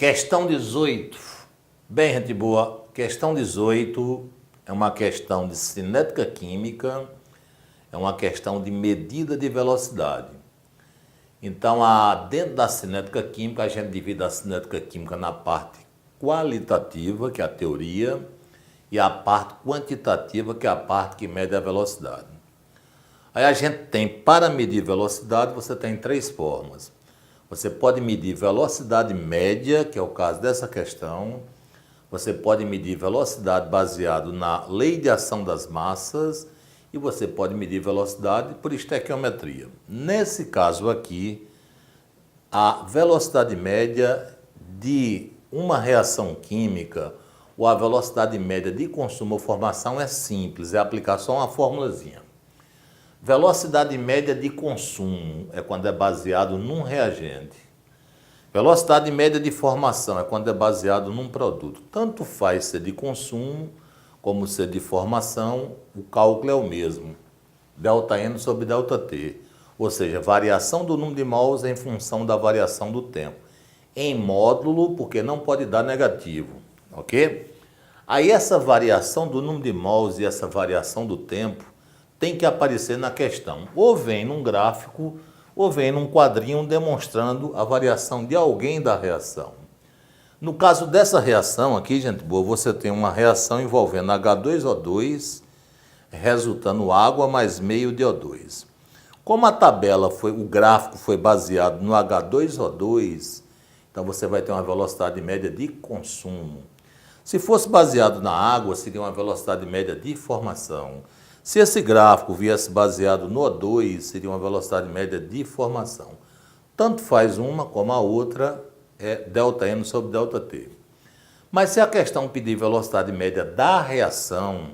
Questão 18. Bem, gente boa, questão 18 é uma questão de cinética química, é uma questão de medida de velocidade. Então, dentro da cinética química, a gente divide a cinética química na parte qualitativa, que é a teoria, e a parte quantitativa, que é a parte que mede a velocidade. Aí a gente tem, para medir velocidade, você tem três formas. Você pode medir velocidade média, que é o caso dessa questão. Você pode medir velocidade baseado na lei de ação das massas e você pode medir velocidade por estequiometria. Nesse caso aqui, a velocidade média de uma reação química ou a velocidade média de consumo ou formação é simples, é aplicar só uma formulazinha. Velocidade média de consumo é quando é baseado num reagente. Velocidade média de formação é quando é baseado num produto. Tanto faz ser de consumo como ser de formação, o cálculo é o mesmo. ΔN sobre ΔT. Ou seja, variação do número de mols em função da variação do tempo. Em módulo, porque não pode dar negativo. Ok? Aí essa variação do número de mols e essa variação do tempo tem que aparecer na questão. Ou vem num gráfico, ou vem num quadrinho demonstrando a variação de alguém da reação. No caso dessa reação aqui, gente boa, você tem uma reação envolvendo H2O2, resultando água mais meio de O2. Como a tabela o gráfico foi baseado no H2O2, então você vai ter uma velocidade média de consumo. Se fosse baseado na água, seria uma velocidade média de formação. Se esse gráfico viesse baseado no O2, seria uma velocidade média de formação. Tanto faz uma como a outra, é ΔN sobre ΔT. Mas se a questão pedir velocidade média da reação,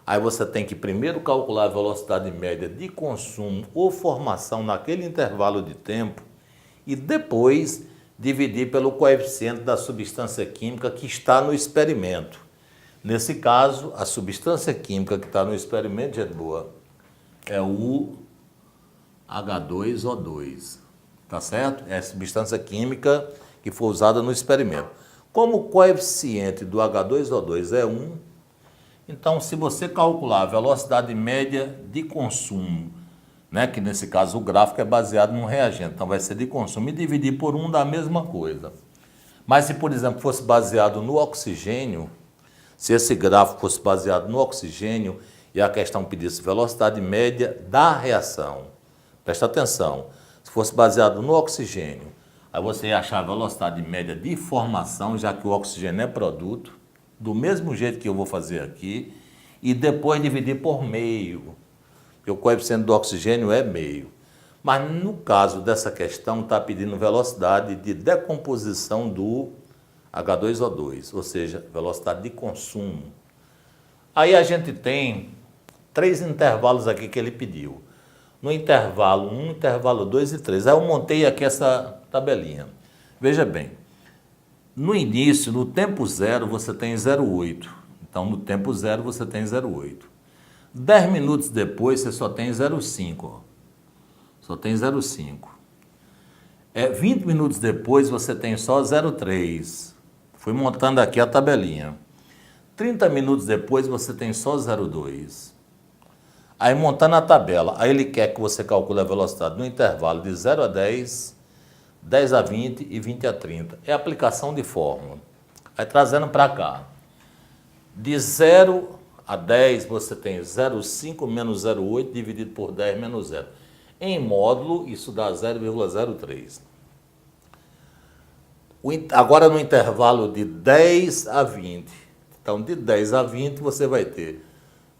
aí você tem que primeiro calcular a velocidade média de consumo ou formação naquele intervalo de tempo e depois dividir pelo coeficiente da substância química que está no experimento. Nesse caso, a substância química que está no experimento, gente boa, é o H2O2, tá certo? É a substância química que foi usada no experimento. Como o coeficiente do H2O2 é 1, então se você calcular a velocidade média de consumo, né, que nesse caso o gráfico é baseado num reagente, então vai ser de consumo, e dividir por 1 dá a mesma coisa. Mas se, por exemplo, fosse baseado no oxigênio, se esse gráfico fosse baseado no oxigênio e a questão pedisse velocidade média da reação, presta atenção, se fosse baseado no oxigênio, aí você ia achar a velocidade média de formação, já que o oxigênio é produto, do mesmo jeito que eu vou fazer aqui, e depois dividir por meio, porque o coeficiente do oxigênio é meio. Mas no caso dessa questão, está pedindo velocidade de decomposição do H2O2, ou seja, velocidade de consumo. Aí a gente tem três intervalos aqui que ele pediu. No intervalo 1, intervalo 2 e 3. Aí eu montei aqui essa tabelinha. Veja bem, no início, no tempo zero, você tem 0,8. Então, no tempo zero, você tem 0,8. 10 minutos depois, você só tem 0,5. Só tem 0,5. 20 minutos depois, você tem só 0,3. Fui montando aqui a tabelinha. 30 minutos depois, você tem só 0,2. Aí, montando a tabela, aí ele quer que você calcule a velocidade no intervalo de 0 a 10, 10 a 20 e 20 a 30. É aplicação de fórmula. Aí, trazendo para cá. De 0 a 10, você tem 0,5 menos 0,8 dividido por 10 menos 0. Em módulo, isso dá 0,03. Agora no intervalo de 10 a 20. Então, de 10 a 20, você vai ter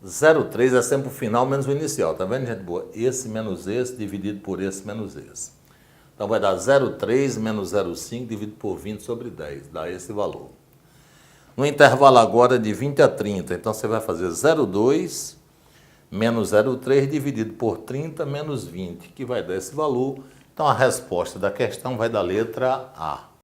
0,3 é sempre o final menos o inicial. Tá vendo, gente boa? Esse menos esse dividido por esse menos esse. Então, vai dar 0,3 menos 0,5 dividido por 20 sobre 10. Dá esse valor. No intervalo agora de 20 a 30, então você vai fazer 0,2 menos 0,3 dividido por 30 menos 20, que vai dar esse valor. Então, a resposta da questão vai da letra A.